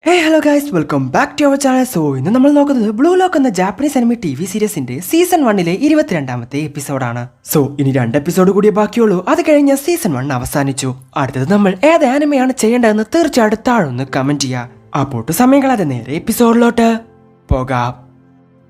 Hello guys, welcome back to our channel. So ഇന്ന് നമ്മൾ നോക്കുന്നത് ബ്ലൂ ലോക്ക് എന്ന ജാപ്പനീസ് അനിമി TV സീരീസിന്റെ സീസൺ 1 22ാമത്തെ എപ്പിസോഡാണ്. സോ ഇനി 2 എപ്പിസോഡ് കൂടിയേ ബാക്കിയുള്ളൂ. അത് കഴിഞ്ഞ സീസൺ 1 അവസാനിച്ചു. അടുത്തത് നമ്മൾ ഏത് ആനിമയാണ് ചെയ്യേണ്ടതെന്ന് തീർച്ചയായിട്ടും താഴെ കമന്റ് ചെയ്യുക. അപ്പോൾ സമയം കളയാതെ നേരെ എപ്പിസോഡിലോട്ട് പോകാം.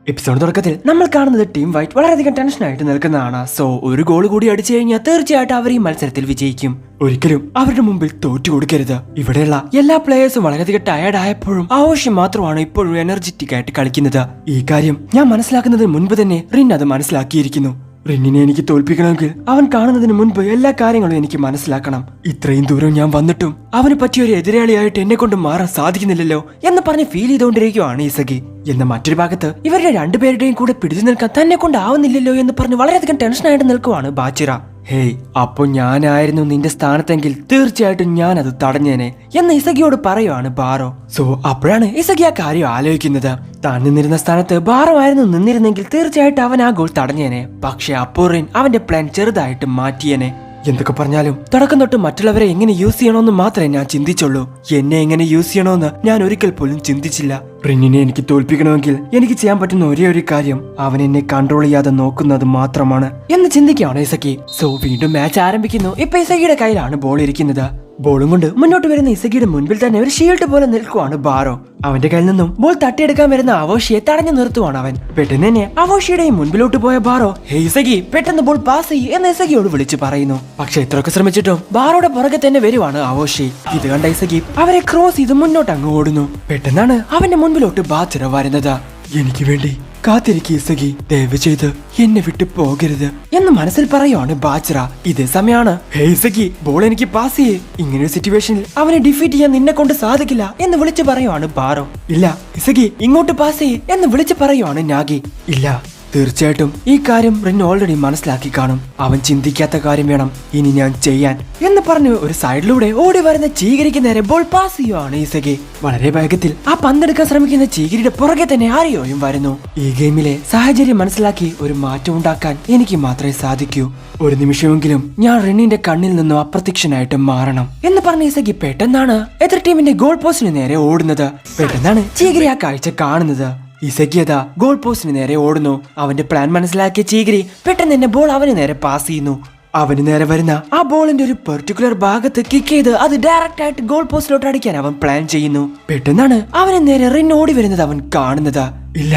എപ്പിസോഡ് തുടക്കത്തിൽ നമ്മൾ കാണുന്നത് ടീം വൈറ്റ് വളരെയധികം ടെൻഷനായിട്ട് നിൽക്കുന്നതാണ്. സോ ഒരു ഗോൾ കൂടി അടിച്ചു കഴിഞ്ഞാൽ തീർച്ചയായിട്ടും അവർ ഈ മത്സരത്തിൽ വിജയിക്കും. ഒരിക്കലും അവരുടെ മുമ്പിൽ തോറ്റു കൊടുക്കരുത്. ഇവിടെയുള്ള എല്ലാ പ്ലേയേഴ്സും വളരെയധികം ടയർഡ് ആയപ്പോഴും ആവശ്യം മാത്രമാണ് ഇപ്പോഴും എനർജറ്റിക് ആയിട്ട് കളിക്കുന്നത്. ഈ കാര്യം ഞാൻ മനസ്സിലാക്കുന്നതിന് മുൻപ് തന്നെ റിൻ അത് മനസ്സിലാക്കിയിരിക്കുന്നു. റിന്നിനെ എനിക്ക് തോൽപ്പിക്കണമെങ്കിൽ അവൻ കാണുന്നതിന് മുൻപ് എല്ലാ കാര്യങ്ങളും എനിക്ക് മനസ്സിലാക്കണം. ഇത്രയും ദൂരം ഞാൻ വന്നിട്ടും അവന് പറ്റിയൊരു എതിരാളിയായിട്ട് എന്നെ കൊണ്ട് മാറാൻ സാധിക്കുന്നില്ലല്ലോ എന്ന് പറഞ്ഞ് ഫീൽ ചെയ്തുകൊണ്ടിരിക്കുകയാണ് ഇസഗി. എന്ന മറ്റൊരു ഭാഗത്ത് ഇവരുടെ രണ്ടുപേരുടെയും കൂടെ പിടിച്ചു നിൽക്കാൻ തന്നെ കൊണ്ടാവുന്നില്ലല്ലോ എന്ന് പറഞ്ഞ് വളരെയധികം ടെൻഷനായിട്ട് നിൽക്കുവാണ് ബാച്ചിറ. ഹേയ്, അപ്പൊ ഞാനായിരുന്നു നിന്റെ സ്ഥാനത്തെങ്കിൽ തീർച്ചയായിട്ടും ഞാൻ അത് തടഞ്ഞേനെ എന്ന് ഇസഗിയോട് പറയുവാണ് ബാറോ. സോ അപ്പോഴാണ് ഇസഗി ആ കാര്യം ആലോചിക്കുന്നത്. താൻ നിന്നിരുന്ന സ്ഥാനത്ത് ബാറോ ആയിരുന്നു നിന്നിരുന്നെങ്കിൽ തീർച്ചയായിട്ടും അവൻ ആ ഗോൾ തടഞ്ഞേനെ. പക്ഷെ അപ്പോൾ റിൻ അവന്റെ പ്ലാൻ ചെറുതായിട്ട് മാറ്റിയേനെ. എന്തൊക്കെ പറഞ്ഞാലും തുടക്കം തൊട്ട് മറ്റുള്ളവരെ എങ്ങനെ യൂസ് ചെയ്യണമെന്ന് മാത്രമേ ഞാൻ ചിന്തിച്ചുള്ളൂ. എന്നെ എങ്ങനെ യൂസ് ചെയ്യണമെന്ന് ഞാൻ ഒരിക്കൽ പോലും ചിന്തിച്ചില്ല. റിന്നിനെ എനിക്ക് തോൽപ്പിക്കണമെങ്കിൽ എനിക്ക് ചെയ്യാൻ പറ്റുന്ന ഒരേ ഒരു കാര്യം അവൻ എന്നെ കൺട്രോൾ ചെയ്യാതെ നോക്കുന്നത് മാത്രമാണ് എന്ന് ചിന്തിക്കുകയാണ് ഇസഗി. സോ വീണ്ടും മാച്ച് ആരംഭിക്കുന്നു. ഇപ്പൊ ഇസഗിയുടെ കയ്യിലാണ് ബോൾ ഇരിക്കുന്നത്. ബോളും കൊണ്ട് മുന്നോട്ട് വരുന്ന ഇസഗിയുടെ മുൻപിൽ തന്നെ ഒരു ഷീൽഡ് പോലെ നിൽക്കുവാണ് ബാറോ. അവന്റെ കയ്യിൽ നിന്നും ബോൾ തട്ടിയെടുക്കാൻ വരുന്ന അവോഷിയെ തടഞ്ഞു നിർത്തുവാണ് അവൻ. പെട്ടെന്ന് തന്നെ അവോഷിയുടെ മുൻപിലോട്ട് പോയ ബാറോ ഹേ ഇസഗി പെട്ടെന്ന് ബോൾ പാസ് ചെയ്യ് എന്ന് ഇസഗിയോട് വിളിച്ചു പറയുന്നു. പക്ഷെ എത്രയൊക്കെ ശ്രമിച്ചിട്ടും ബാറോയുടെ പുറകെ തന്നെ വരുവാണ് അവോഷി. ഇത് കണ്ട ഇസഗി അവരെ ക്രോസ് ചെയ്ത് മുന്നോട്ട് അങ്ങ് ഓടുന്നു. പെട്ടെന്നാണ് അവന്റെ മുൻപിലോട്ട് ബാച്ചിറ വരുന്നത്. എനിക്ക് വേണ്ടി കാത്തിരിക്കുക ഇസഗി, ദയവ് ചെയ്ത് എന്നെ വിട്ടു പോകരുത് എന്ന് മനസ്സിൽ പറയുവാണ് ബാച്ചിറ. ഇതേ സമയമാണ് ഹേ ഇസഗി ബോൾ എനിക്ക് പാസ് ചെയ്യേ, ഇങ്ങനൊരു സിറ്റുവേഷനിൽ അവനെ ഡിഫീറ്റ് ചെയ്യാൻ നിന്നെ കൊണ്ട് സാധിക്കില്ല എന്ന് വിളിച്ചു പറയുവാണ് ബാറോ. ഇല്ല ഇസഗി ഇങ്ങോട്ട് പാസ് ചെയ്യേ എന്ന് വിളിച്ചു പറയുവാണ് നാഗി. ഇല്ല, തീർച്ചയായിട്ടും ഈ കാര്യം റിൻ ഓൾറെഡി മനസ്സിലാക്കി കാണും. അവൻ ചിന്തിക്കാത്ത കാര്യം വേണം ഇനി ഞാൻ ചെയ്യാൻ എന്ന് പറഞ്ഞ് ഒരു സൈഡിലൂടെ ഓടി വരുന്ന ചീകരിക്ക് നേരെ ബോൾ പാസ് ചെയ്യുവാണ് ഇസഗി. വളരെ വേഗത്തിൽ ആ പന്തെടുക്കാൻ ശ്രമിക്കുന്ന ചീകരിയുടെ പുറകെ തന്നെ ആരെയോയും വരുന്നു. ഈ ഗെയിമിലെ സാഹചര്യം മനസ്സിലാക്കി ഒരു മാറ്റം ഉണ്ടാക്കാൻ എനിക്ക് മാത്രമേ സാധിക്കൂ. ഒരു നിമിഷമെങ്കിലും ഞാൻ റിന്നിന്റെ കണ്ണിൽ നിന്നും അപ്രത്യക്ഷനായിട്ട് മാറണം എന്ന് പറഞ്ഞ ഇസഗി പെട്ടെന്നാണ് എതിർ ടീമിന്റെ ഗോൾ പോസ്റ്റിന് നേരെ ഓടുന്നത്. പെട്ടെന്നാണ് ചീഗിരി ആ കാഴ്ച കാണുന്നത്. ഇസഗിയത ഗോൾ പോസ്റ്റിന് നേരെ ഓടുന്നു. അവന്റെ പ്ലാൻ മനസ്സിലാക്കിയ ചീഗിരി പെട്ടെന്ന് തന്നെ ബോൾ അവന് നേരെ പാസ് ചെയ്യുന്നു. അവന് നേരെ വരുന്ന ആ ബോളിന്റെ ഒരു പെർട്ടിക്കുലർ ഭാഗത്ത് കിക്ക് ചെയ്ത് അത് ഡയറക്റ്റ് ആയിട്ട് ഗോൾ പോസ്റ്റിലോട്ട് അടിക്കാൻ അവൻ പ്ലാൻ ചെയ്യുന്നു. പെട്ടെന്നാണ് അവന് നേരെ റിൻ ഓടി വരുന്നത് അവൻ കാണുന്നത്. ഇല്ല,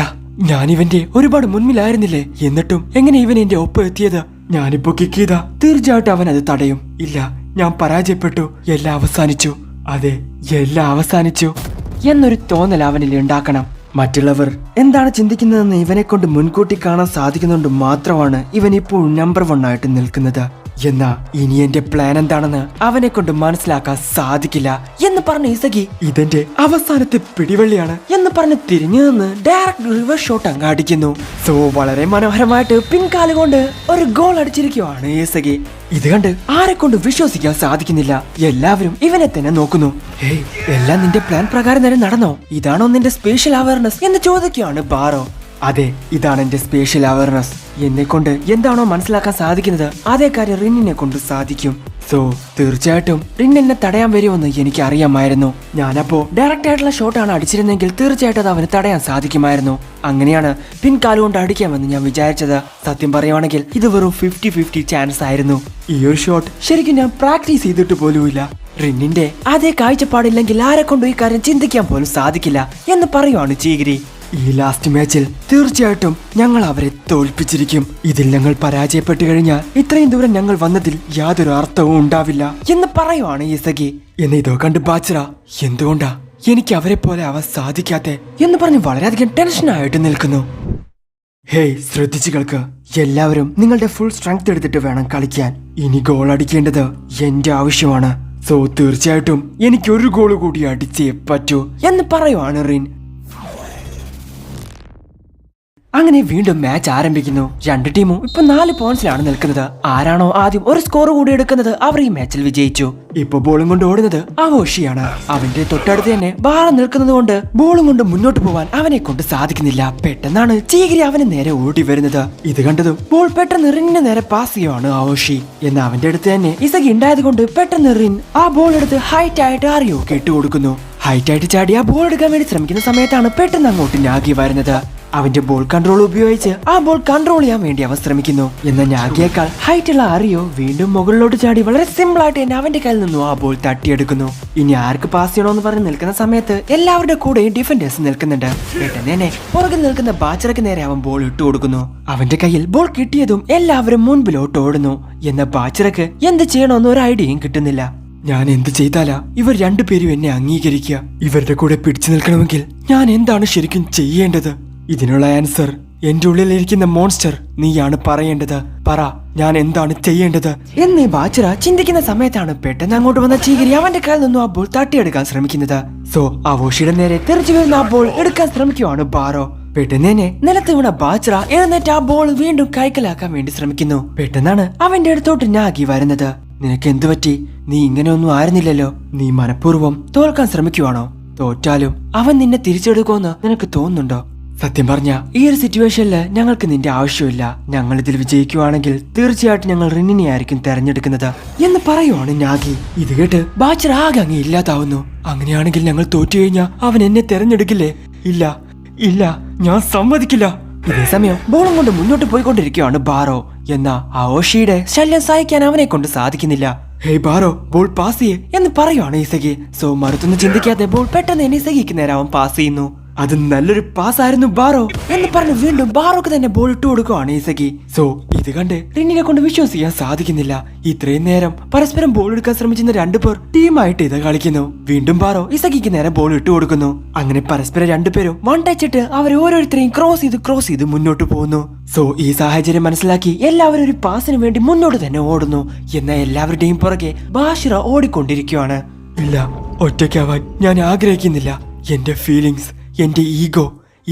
ഞാൻ ഇവന്റെ ഒരുപാട് മുൻപിലായിരുന്നില്ലേ, എന്നിട്ടും എങ്ങനെ ഇവൻ എന്റെ ഒപ്പം എത്തിയത്? ഞാനിപ്പോ കിക്ക് ചെയ്ത തീർച്ചയായിട്ടും അവൻ അത് തടയും. ഇല്ല, ഞാൻ പരാജയപ്പെട്ടു, എല്ലാം അവസാനിച്ചു. അതെ, എല്ലാം അവസാനിച്ചു എന്നൊരു തോന്നൽ അവനിൽ ഉണ്ടാക്കണം. മറ്റുള്ളവർ എന്താണ് ചിന്തിക്കുന്നതെന്ന് ഇവനെ കൊണ്ട് മുൻകൂട്ടി കാണാൻ സാധിക്കുന്നുണ്ട് മാത്രമാണ് ഇവൻ ഇപ്പോൾ നമ്പർ 1 ആയിട്ട് നിൽക്കുന്നത്. എന്നാ ഇനി എന്റെ പ്ലാൻ എന്താണെന്ന് അവനെ കൊണ്ട് മനസ്സിലാക്കാൻ സാധിക്കില്ല എന്ന് പറഞ്ഞ ഇസഗി ഇതെന്റെ അവസാനത്തെ പിടിവള്ളിയാണ് എന്ന് പറഞ്ഞ് തിരിഞ്ഞു നിന്ന് ഡയറക്റ്റ് റിവേഴ്സ് ഷോട്ട് അങ്ങ് അടിക്കുന്നു. സോ വളരെ മനോഹരമായിട്ട് പിൻകാല് കൊണ്ട് ഒരു ഗോൾ അടിച്ചിരിക്കുവാണ് ഇസഗി. ഇത് കണ്ട് ആരെ കൊണ്ട് വിശ്വസിക്കാൻ സാധിക്കുന്നില്ല. എല്ലാവരും ഇവനെ തന്നെ നോക്കുന്നു. ഹേയ്, എല്ലാം നിന്റെ പ്ലാൻ പ്രകാരം തന്നെ നടന്നോ? ഇതാണോ നിന്റെ സ്പെഷ്യൽ അവയർനെസ് എന്ന് ചോദിക്കുകയാണ് ബാറോ. അതെ, ഇതാണ് എന്റെ സ്പെഷ്യൽ അവയർനെസ്. എന്നെ കൊണ്ട് എന്താണോ മനസ്സിലാക്കാൻ സാധിക്കുന്നത് അതേ കാര്യം റിന്നിനെ കൊണ്ട് സാധിക്കും. സോ തീർച്ചയായിട്ടും റിൻ എന്നെ തടയാൻ വരുമെന്ന് എനിക്ക് അറിയാമായിരുന്നു. ഞാനപ്പോ ഡയറക്റ്റ് ആയിട്ടുള്ള ഷോട്ടാണ് അടിച്ചിരുന്നെങ്കിൽ തീർച്ചയായിട്ടും അത് അവന് തടയാൻ സാധിക്കുമായിരുന്നു. അങ്ങനെയാണ് പിൻകാലുകൊണ്ട് അടിക്കാമെന്ന് ഞാൻ വിചാരിച്ചത്. സത്യം പറയുവാണെങ്കിൽ ഇത് വെറും 50-50 ചാൻസ് ആയിരുന്നു. ഈ ഒരു ഷോട്ട് ശരിക്കും ഞാൻ പ്രാക്ടീസ് ചെയ്തിട്ട് പോലുമില്ല. റിന്നിന്റെ അതേ കാഴ്ചപ്പാടില്ലെങ്കിൽ ആരെ കൊണ്ടും ഈ കാര്യം ചിന്തിക്കാൻ പോലും സാധിക്കില്ല എന്ന് പറയുവാണ് ചീഗിരി. ഈ ലാസ്റ്റ് മാച്ചിൽ തീർച്ചയായിട്ടും ഞങ്ങൾ അവരെ തോൽപ്പിച്ചിരിക്കും. ഇതിൽ ഞങ്ങൾ പരാജയപ്പെട്ടു കഴിഞ്ഞാൽ ഇത്രയും ദൂരം ഞങ്ങൾ വന്നതിൽ യാതൊരു അർത്ഥവും ഉണ്ടാവില്ല എന്ന് പറയുവാണ് ഇസഗി. എന്നെ ഇതോ കണ്ട് ബാച്ചിറ എന്തുകൊണ്ടാ എനിക്ക് അവരെ പോലെ ആവാൻ സാധിക്കാത്തെ എന്ന് പറഞ്ഞ് വളരെയധികം ടെൻഷനായിട്ട് നിൽക്കുന്നു. ഹേയ്, ശ്രദ്ധിച്ചു കേൾക്ക്. എല്ലാവരും നിങ്ങളുടെ ഫുൾ സ്ട്രെങ്ത് എടുത്തിട്ട് വേണം കളിക്കാൻ. ഇനി ഗോൾ അടിക്കേണ്ടത് എന്റെ ആവശ്യമാണ്. സോ തീർച്ചയായിട്ടും എനിക്ക് ഒരു ഗോൾ കൂടി അടിച്ചേ പറ്റൂ എന്ന് പറയുവാണ് റിൻ. അങ്ങനെ വീണ്ടും മാച്ച് ആരംഭിക്കുന്നു. രണ്ട് ടീമും ഇപ്പൊ 4 പോയിന്റ്സിലാണ് നിൽക്കുന്നത്. ആരാണോ ആദ്യം ഒരു സ്കോർ കൂടി എടുക്കുന്നത് അവർ ഈ മാച്ചിൽ വിജയിച്ചു. ഇപ്പൊ ബോളും കൊണ്ട് ഓടുന്നത് അവോഷിയാണ്. അവന്റെ തൊട്ടടുത്ത് തന്നെ ബാറ നിൽക്കുന്നത് കൊണ്ട് ബോളും കൊണ്ട് മുന്നോട്ട് പോവാൻ അവനെ കൊണ്ട് സാധിക്കുന്നില്ല. പെട്ടെന്നാണ് ചീഗിരി അവന് നേരെ ഓടി വരുന്നത്. ഇത് കണ്ടതും ബോൾ പെട്ടെന്ന് റിന്നിന് നേരെ പാസ് ചെയ്യുവാണ് അവോഷി. എന്നാൽ അവന്റെ അടുത്ത് തന്നെ ഇസഗി ഉണ്ടായത് കൊണ്ട് പെട്ടെന്ന് റിൻ ആ ബോൾ എടുത്ത് ഹൈറ്റ് ആയിട്ട് ആരെയോ കെട്ടുകൊടുക്കുന്നു. ഹൈറ്റായിട്ട് ചാടി ആ ബോൾ എടുക്കാൻ വേണ്ടി ശ്രമിക്കുന്ന സമയത്താണ് പെട്ടെന്ന് അങ്ങോട്ട് നാഗി വരുന്നത്. അവന്റെ ബോൾ കൺട്രോൾ ഉപയോഗിച്ച് ആ ബോൾ കൺട്രോൾ ചെയ്യാൻ വേണ്ടി അവൻ ശ്രമിക്കുന്നു. എന്നാൽ നാഗിയേക്കാൾ ഹൈറ്റുള്ള അറിയോ വീണ്ടും മുകളിലോട്ട് ചാടി വളരെ സിമ്പിൾ ആയിട്ട് തന്നെ അവന്റെ കയ്യിൽ നിന്നും ആ ബോൾ തട്ടിയെടുക്കുന്നു. ഇനി ആർക്ക് പാസ് ചെയ്യണമെന്ന് പറഞ്ഞ് നിൽക്കുന്ന സമയത്ത് എല്ലാവരുടെ കൂടെ ഡിഫൻഡേഴ്സ് നിൽക്കുന്നുണ്ട്. പെട്ടെന്ന് തന്നെ പുറകിൽ നിൽക്കുന്ന ബാച്ചറയ്ക്ക് നേരെ അവൻ ബോൾ ഇട്ടു കൊടുക്കുന്നു. അവന്റെ കയ്യിൽ ബോൾ കിട്ടിയതും എല്ലാവരും മുൻപിലോട്ട് ഓടുന്നു. എന്നാൽ ബാച്ചറയ്ക്ക് എന്ത് ചെയ്യണമെന്ന് ഒരു ഐഡിയയും കിട്ടുന്നില്ല. ഞാൻ എന്ത് ചെയ്താലാ ഇവർ രണ്ടുപേരും എന്നെ അംഗീകരിക്കുക? ഇവരുടെ കൂടെ പിടിച്ചു നിൽക്കണമെങ്കിൽ ഞാൻ എന്താണ് ശരിക്കും ചെയ്യേണ്ടത്? ഇതിനുള്ള ആൻസർ എന്റെ ഉള്ളിലിരിക്കുന്ന മോൺസ്റ്റർ നീയാണ് പറയേണ്ടത്. പറ, ഞാൻ എന്താണ് ചെയ്യേണ്ടത് എന്ന് ബാച്ചറ ചിന്തിക്കുന്ന സമയത്താണ് പെട്ടെന്ന് അങ്ങോട്ട് വന്ന ചീകിരി അവന്റെ കയ്യിൽ നിന്നും ആ ബോൾ തട്ടിയെടുക്കാൻ ശ്രമിക്കുന്നത്. സോ അവോഷിയുടെ നേരെ തെറിച്ചു വീഴുന്ന ആ ബോൾ എടുക്കാൻ ശ്രമിക്കുവാണ് ബാറോ. പെട്ടെന്ന് തന്നെ നിലത്ത് വീണ ബാച്ചറ എഴുന്നേറ്റ് ആ ബോൾ വീണ്ടും കൈക്കലാക്കാൻ വേണ്ടി ശ്രമിക്കുന്നു. പെട്ടെന്നാണ് അവന്റെ അടുത്തോട്ട് നാഗി വരുന്നത്. നിനക്ക് എന്തു പറ്റി? നീ ഇങ്ങനെയൊന്നും ആയിരുന്നില്ലല്ലോ. നീ മനഃപൂർവ്വം തോൽക്കാൻ ശ്രമിക്കുവാണോ? തോറ്റാലും അവൻ നിന്നെ തിരിച്ചെടുക്കുമെന്ന് നിനക്ക് തോന്നുന്നുണ്ടോ? സത്യം പറഞ്ഞ ഈ ഒരു സിറ്റുവേഷനില് ഞങ്ങൾക്ക് നിന്റെ ആവശ്യമില്ല. ഞങ്ങൾ ഇതിൽ വിജയിക്കുവാണെങ്കിൽ തീർച്ചയായിട്ടും ഞങ്ങൾ റിന്നിനെ ആയിരിക്കും തെരഞ്ഞെടുക്കുന്നത് എന്ന് പറയുവാണ് നാഗി. ഇത് കേട്ട് ബാച്ചർ ആകെ അങ്ങ് ഇല്ലാതാവുന്നു. അങ്ങനെയാണെങ്കിൽ ഞങ്ങൾ തോറ്റു കഴിഞ്ഞാൽ അവൻ എന്നെ തെരഞ്ഞെടുക്കില്ലേ? ഇല്ല ഇല്ല, ഞാൻ സമ്മതിക്കില്ല. ഇതേസമയം ബോളും കൊണ്ട് മുന്നോട്ട് പോയിക്കൊണ്ടിരിക്കുകയാണ് ബാറോ. എന്നാ ആവോഷിയുടെ ശല്യം സഹിക്കാൻ അവനെ കൊണ്ട് സാധിക്കുന്നില്ല. ഹേയ് ബാറോ, ബോൾ പാസ് ചെയ്യേ എന്ന് പറയുവാണ് ഇസഗി. സോ മറുത്തൊന്നും ചിന്തിക്കാതെ ബോൾ പെട്ടെന്ന് ഇസഗിക്ക് നേരെ അവൻ പാസ് ചെയ്യുന്നു. അത് നല്ലൊരു പാസ് ആയിരുന്നു ബാറോ എന്ന് പറഞ്ഞ് വീണ്ടും ബാറോക്ക് തന്നെ ബോൾ ഇട്ടു കൊടുക്കുവാണ് ഇസഗി. സോ ഇത് കണ്ട് റിന്നിനെ കൊണ്ട് വിശ്വസിക്കാൻ സാധിക്കുന്നില്ല. ഇത്രയും നേരം പരസ്പരം ബോൾ എടുക്കാൻ ശ്രമിച്ചിരുന്ന രണ്ടുപേർ ടീമായിട്ട് ഇത് കളിക്കുന്നു. വീണ്ടും ബാറോ ഇസഗിക്ക് നേരെ ബോൾ ഇട്ടു കൊടുക്കുന്നു. അങ്ങനെ പരസ്പരം രണ്ടുപേരും വൺ ടച്ച് ഇട്ട് അവർ ഓരോരുത്തരെയും ക്രോസ് ചെയ്ത് മുന്നോട്ട് പോകുന്നു. സോ ഈ സാഹചര്യം മനസ്സിലാക്കി എല്ലാവരും ഒരു പാസിന് വേണ്ടി മുന്നോട്ട് തന്നെ ഓടുന്നു. എന്നാൽ എല്ലാവരുടെയും പുറകെ ബാഷിറ ഓടിക്കൊണ്ടിരിക്കുകയാണ്. ഇല്ല, ഒറ്റയ്ക്കാവാൻ ഞാൻ ആഗ്രഹിക്കുന്നില്ല. എന്റെ ഫീലിങ്സ്, എന്റെ ഈഗോ,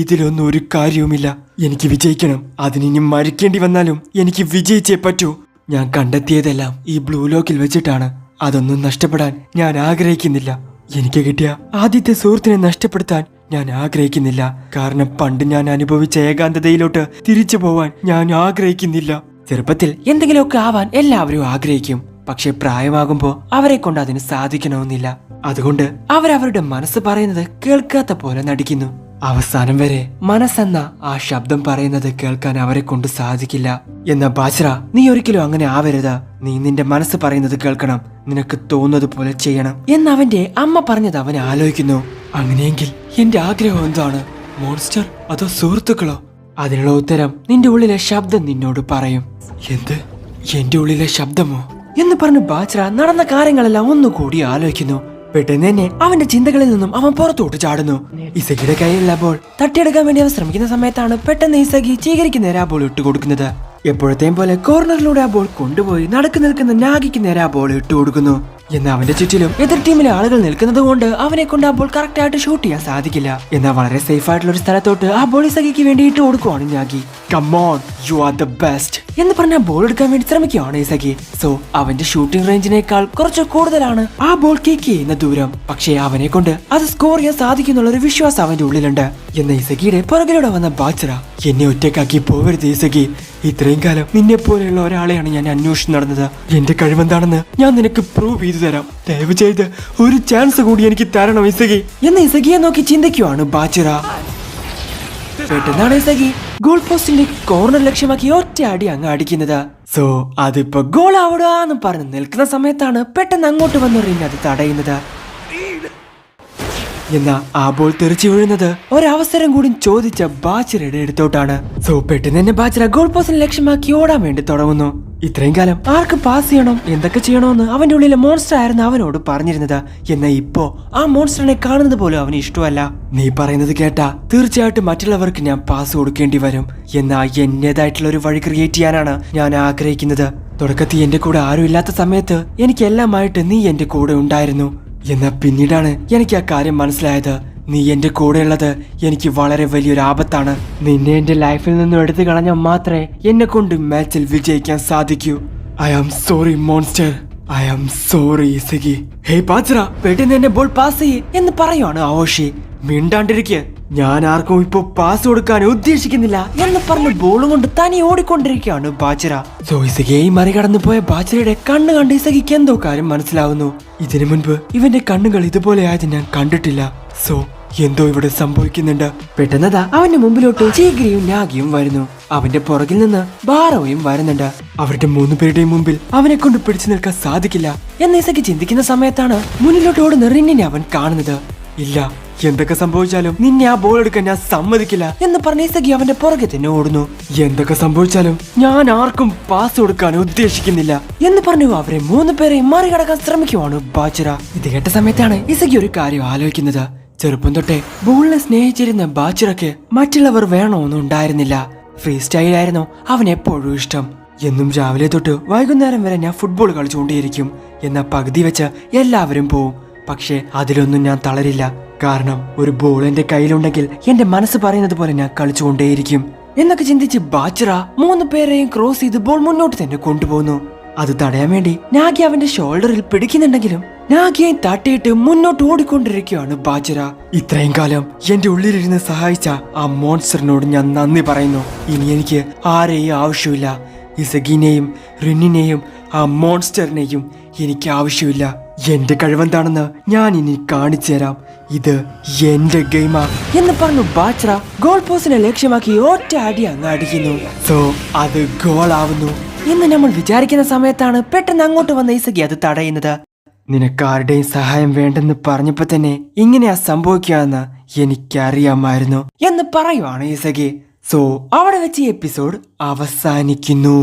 ഇതിലൊന്നും ഒരു കാര്യവുമില്ല. എനിക്ക് വിജയിക്കണം. അതിനി മരിക്കേണ്ടി വന്നാലും എനിക്ക് വിജയിച്ചേ പറ്റൂ. ഞാൻ കണ്ടെത്തിയതെല്ലാം ഈ ബ്ലൂ ലോക്കിൽ വെച്ചിട്ടാണ്. അതൊന്നും നഷ്ടപ്പെടാൻ ഞാൻ ആഗ്രഹിക്കുന്നില്ല. എനിക്ക് കിട്ടിയ ആദ്യത്തെ സുഹൃത്തിനെ നഷ്ടപ്പെടുത്താൻ ഞാൻ ആഗ്രഹിക്കുന്നില്ല. കാരണം പണ്ട് ഞാൻ അനുഭവിച്ച ഏകാന്തതയിലോട്ട് തിരിച്ചു പോവാൻ ഞാൻ ആഗ്രഹിക്കുന്നില്ല. ചെറുപ്പത്തിൽ എന്തെങ്കിലുമൊക്കെ ആവാൻ എല്ലാവരും ആഗ്രഹിക്കും. പക്ഷെ പ്രായമാകുമ്പോ അവരെ കൊണ്ട് അതിന് സാധിക്കണമെന്നില്ല. അതുകൊണ്ട് അവരവരുടെ മനസ്സ് പറയുന്നത് കേൾക്കാത്ത പോലെ നടിക്കുന്നു. അവസാനം വരെ മനസ്സെന്ന ആ ശബ്ദം പറയുന്നത് കേൾക്കാൻ അവരെ കൊണ്ട് സാധിക്കില്ല. എന്നാ ബാച്ചറ, നീ ഒരിക്കലും അങ്ങനെ ആവരുത്. നീ നിന്റെ മനസ്സ് പറയുന്നത് കേൾക്കണം. നിനക്ക് തോന്നുന്നത് പോലെ ചെയ്യണം എന്ന് അവന്റെ അമ്മ പറഞ്ഞത് അവൻ ആലോചിക്കുന്നു. അങ്ങനെയെങ്കിൽ എന്റെ ആഗ്രഹം എന്താണ്? മോൺസ്റ്റർ അതോ സുഹൃത്തുക്കളോ? അതിനുള്ള ഉത്തരം നിന്റെ ഉള്ളിലെ ശബ്ദം നിന്നോട് പറയും. എന്ത്? എന്റെ ഉള്ളിലെ ശബ്ദമോ എന്ന് പറഞ്ഞ് ബാച്ചറ നടന്ന കാര്യങ്ങളെല്ലാം ഒന്നുകൂടി ആലോചിക്കുന്നു. പെട്ടെന്ന് തന്നെ അവന്റെ ചിന്തകളിൽ നിന്നും അവൻ പുറത്തോട്ട് ചാടുന്നു. ഇസഗിയുടെ കയ്യിലുള്ള ബോൾ തട്ടിയെടുക്കാൻ വേണ്ടി അവൻ ശ്രമിക്കുന്ന സമയത്താണ് പെട്ടെന്ന് ഇസഗി ചീകരിക്ക് നേരെ ആ ബോൾ ഇട്ട് കൊടുക്കുന്നത്. എപ്പോഴത്തെയും പോലെ കോർണറിലൂടെ ആ ബോൾ കൊണ്ടുപോയി നടക്ക് നിൽക്കുന്ന നാഗിക്ക് നേരെ ആ ബോൾ ഇട്ട് കൊടുക്കുന്നു. എന്നാൽ അവന്റെ ചുറ്റിലും എതിർ ടീമിലെ ആളുകൾ നിൽക്കുന്നത് കൊണ്ട് അവനെ കൊണ്ട് ആ ബോൾ കറക്റ്റ് ആയിട്ട് ഷൂട്ട് ചെയ്യാൻ സാധിക്കില്ല. എന്നാൽ വളരെ സേഫ് ആയിട്ടുള്ള ഒരു സ്ഥലത്തോട്ട് ആ ബോൾ ഇസഗിക്ക് വേണ്ടി ഇട്ട് കൊടുക്കുവാണ് Nagi. Come on, you are the best എന്ന് പറഞ്ഞ ബോൾ എടുക്കാൻ വേണ്ടി ശ്രമിക്കുകയാണ് ഇസഗി. സോ അവന്റെ ഷൂട്ടിംഗ് റേഞ്ചിനേക്കാൾ കുറച്ച് കൂടുതലാണ് ആ ബോൾ കിക്ക് ചെയ്യുന്ന ദൂരം. പക്ഷേ അവനെ കൊണ്ട് അത് സ്കോർ ചെയ്യാൻ സാധിക്കുന്നുള്ള ഒരു വിശ്വാസം അവന്റെ ഉള്ളിലുണ്ട്. എന്ന ഇസഗിയുടെ പുറകിലൂടെ വന്ന ബാച്ചറ, എന്നെ ഒറ്റക്കാക്കി പോവരുത് ഇസഗി. ഇത്രയും കാലം നിന്നെ പോലെയുള്ള ഒരാളെയാണ് ഞാൻ അന്വേഷിച്ച് നടന്നത്. എന്റെ കഴിവെന്താണെന്ന് ഞാൻ നിനക്ക് പ്രൂവ് ചെയ്തു തരാം. ദയവ് ചെയ്ത് ഒരു ചാൻസ് കൂടി എനിക്ക് തരണം ഇസഗി എന്ന് ഇസഗിയെ നോക്കി ചിന്തിക്കുവാണ് ബാച്ചറ. പെട്ടെന്നാണ് ഇസഗി ഗോൾ പോസ്റ്റിന്റെ കോർണർ ലക്ഷ്യമാക്കി ഒറ്റ അടി അങ്ങ് അടിക്കുന്നത്. സോ അതിപ്പോ ഗോൾ ആവിടാന്ന് പറഞ്ഞ് നിൽക്കുന്ന സമയത്താണ് പെട്ടെന്ന് അങ്ങോട്ട് വന്ന് റിൻ അത് തടയുന്നത്. എന്നാ ആ ബോൾ തെറിച്ചു വീഴുന്നത് ഒരവസരം കൂടി ചോദിച്ച ബാച്ചറയുടെ അടുത്തോട്ടാണ്. സോ പെട്ടെന്ന് തന്നെ ബാച്ചറ ഗോൾ പോസ്റ്റിനെ ലക്ഷ്യമാക്കി ഓടാൻ വേണ്ടി തുടങ്ങുന്നു. ഇത്രയും കാലം ആർക്ക് പാസ് ചെയ്യണം, എന്തൊക്കെ ചെയ്യണമെന്ന് അവന്റെ ഉള്ളിലെ മോൺസ്റ്റർ ആയിരുന്നു അവനോട് പറഞ്ഞിരുന്നത്. എന്നാൽ ഇപ്പോ ആ മോൺസ്റ്ററിനെ കാണുന്നത് പോലും അവന് ഇഷ്ടമല്ല. നീ പറയുന്നത് കേട്ടാ തീർച്ചയായിട്ടും മറ്റുള്ളവർക്ക് ഞാൻ പാസ് കൊടുക്കേണ്ടി വരും. എന്നാൽ എന്റേതായിട്ടുള്ള ഒരു വഴി ക്രിയേറ്റ് ചെയ്യാനാണ് ഞാൻ ആഗ്രഹിക്കുന്നത്. തുടക്കത്തിൽ എന്റെ കൂടെ ആരും ഇല്ലാത്ത സമയത്ത് എനിക്ക് എല്ലാമായിട്ട് നീ എന്റെ കൂടെ ഉണ്ടായിരുന്നു. എന്നാൽ പിന്നീടാണ് എനിക്ക് ആ കാര്യം മനസ്സിലായത്. നീ എന്റെ കൂടെയുള്ളത് എനിക്ക് വളരെ വലിയൊരു ആപത്താണ്. നിന്നെ എന്റെ ലൈഫിൽ നിന്നും എടുത്തു കളഞ്ഞാൽ മാത്രമേ എന്നെ കൊണ്ട് മാച്ചിൽ വിജയിക്കാൻ സാധിക്കൂ. I am sorry monster, I am sorry Isagi. Hey Bachira, പെട്ടെന്ന് എന്നെ ബോൾ പാസ് ചെയ്യ് എന്ന് പറയുവാണ് ആവോഷി. മിണ്ടാണ്ടിരിക്കുക, ഞാൻ ആർക്കും ഇപ്പൊ പാസ് കൊടുക്കാൻ ഉദ്ദേശിക്കുന്നില്ല എന്ന് പറഞ്ഞ് ബോളും കൊണ്ട് തനി ഓടിക്കൊണ്ടിരിക്കുകയാണ് ബാച്ചിറ. സോ ഇസഗിയെ മറികടന്നു പോയ ബാച്ചിറയുടെ കണ്ണ് കണ്ട് ഇസഗിക്ക് എന്തോ കാര്യം മനസ്സിലാവുന്നു. ഇതിനു മുൻപ് ഇവന്റെ കണ്ണുകൾ ഇതുപോലെ ആയത് ഞാൻ കണ്ടിട്ടില്ല. സോ എന്തോ ഇവിടെ സംഭവിക്കുന്നുണ്ട്. പെട്ടെന്നതാ അവന്റെ മുമ്പിലോട്ട് ചീഗ്രിയും നാഗിയും വരുന്നു. അവന്റെ പുറകിൽ നിന്ന് ബാറോയും വരുന്നുണ്ട്. അവരുടെ 3 പേരുടെയും മുമ്പിൽ അവനെ കൊണ്ട് പിടിച്ചു നിൽക്കാൻ സാധിക്കില്ല എന്ന് ഇസഗി ചിന്തിക്കുന്ന സമയത്താണ് മുന്നിലോട്ട് ഓടുന്ന റിന്നിനെ അവൻ കാണുന്നത്. ഇല്ല, എന്തൊക്കെ സംഭവിച്ചാലും നിന്നെ ആ ബോൾ എടുക്കാൻ ഞാൻ സമ്മതിക്കില്ല എന്ന് പറഞ്ഞ ഇസഗി അവന്റെ പുറകെ തന്നെ ഓടുന്നു. എന്തൊക്കെ സംഭവിച്ചാലും ഞാൻ ആർക്കും പാസ് കൊടുക്കാൻ ഉദ്ദേശിക്കുന്നില്ല എന്ന് പറഞ്ഞു അവരെ 3 പേരെയും മറികടക്കാൻ ശ്രമിക്കുവാണ് ബാച്ചിറ. ഇത് കേട്ട സമയത്താണ് ഇസഗി ഒരു കാര്യം ആലോചിക്കുന്നത്. ചെറുപ്പം തൊട്ടേ ബോളിനെ സ്നേഹിച്ചിരുന്ന ബാച്ചിറയ്ക്ക് മറ്റുള്ളവർ വേണമെന്നും ഉണ്ടായിരുന്നില്ല. ഫ്രീ സ്റ്റൈലായിരുന്നു അവൻ എപ്പോഴും ഇഷ്ടം. എന്നും രാവിലെ തൊട്ട് വൈകുന്നേരം വരെ ഞാൻ ഫുട്ബോൾ കളിച്ചുകൊണ്ടേയിരിക്കും. എന്നാൽ പകുതി വെച്ച് എല്ലാവരും പോവും. പക്ഷേ അതിലൊന്നും ഞാൻ തളരില്ല. കാരണം ഒരു ബോൾ എന്റെ കയ്യിലുണ്ടെങ്കിൽ എന്റെ മനസ്സ് പറയുന്നത് പോലെ ഞാൻ കളിച്ചുകൊണ്ടേയിരിക്കും എന്നൊക്കെ ചിന്തിച്ച് ബാച്ചിറ 3 പേരെയും ക്രോസ് ചെയ്ത് ബോൾ മുന്നോട്ട് തന്നെ കൊണ്ടുപോകുന്നു. അത് തടയാൻ വേണ്ടി നാഗി അവന്റെ ഷോൾഡറിൽ പിടിക്കുന്നുണ്ടെങ്കിലും നാഗിയെ തട്ടിയിട്ട് മുന്നോട്ട് ഓടിക്കൊണ്ടിരിക്കുകയാണ് ബാച്ചിറ. ഇത്രയും കാലം എന്റെ ഉള്ളിലിരുന്ന് സഹായിച്ച ആ മോൺസ്റ്ററിനോട് ഞാൻ നന്ദി പറയുന്നു. ഇനി എനിക്ക് ആരെയും ആവശ്യമില്ല. ഇസഗിനെയും റിന്നിനെയും ആ മോൺസ്റ്ററിനെയും എനിക്ക് ആവശ്യമില്ല. എന്റെ കഴിവെന്താണെന്ന് ഞാൻ ഇനി കാണിച്ചു തരാം. ഇത് എന്റെ ഗെയിമാ എന്ന് പറഞ്ഞു ബാച്ചിറ ഗോൾ പോസ്റ്റിനെ ലക്ഷ്യമാക്കി ഒറ്റ അടി അങ്ങ് അടിക്കുന്നു. സോ അത് ഗോൾ ആവുന്നു എന്ന് നമ്മൾ വിചാരിക്കുന്ന സമയത്താണ് പെട്ടെന്ന് അങ്ങോട്ട് വന്ന ഇസഗി അത് തടയുന്നത്. നിനക്കാരുടെയും സഹായം വേണ്ടെന്ന് പറഞ്ഞപ്പോ തന്നെ ഇങ്ങനെയാ സംഭവിക്കാന്ന് എനിക്കറിയാമായിരുന്നു എന്ന് പറയുവാണ് ഇസഗി. സോ അവിടെ വെച്ച് എപ്പിസോഡ് അവസാനിക്കുന്നു.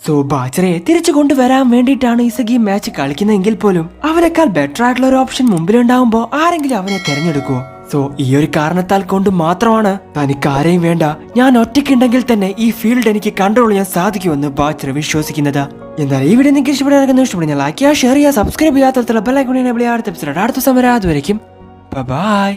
സോ ബാച്ചിറയെ തിരിച്ചു കൊണ്ടുവരാൻ വേണ്ടിയിട്ടാണ് ഇസഗി മാച്ച് കളിക്കുന്നതെങ്കിൽ പോലും അവനേക്കാൾ ബെറ്റർ ആയിട്ടുള്ള ഒരു ഓപ്ഷൻ മുമ്പിലുണ്ടാവുമ്പോ ആരെങ്കിലും അവനെ തെരഞ്ഞെടുക്കുവോ? സോ ഈ ഒരു കാരണത്താൽ കൊണ്ട് മാത്രമാണ് തനിക്ക് ആരെയും വേണ്ട, ഞാൻ ഒറ്റയ്ക്കുണ്ടെങ്കിൽ തന്നെ ഈ ഫീൽഡ് എനിക്ക് കൺട്രോൾ ചെയ്യാൻ സാധിക്കുമെന്ന് ബാച്ചിറ വിശ്വസിക്കുന്നത്. എന്നാൽ ഈ വീഡിയോ നിങ്ങൾക്ക് ഇഷ്ടപ്പെടുന്ന ലൈക്ക് ചെയ്യുക, ഷെയർ ചെയ്യുക, സബ്സ്ക്രൈബ് ചെയ്യാത്ത ബെൽ ഐക്കൺ എനേബിൾ ചെയ്യുക. അടുത്ത എപ്പിസോഡ് അടുത്ത സമയം അതുവരെയും ബൈ.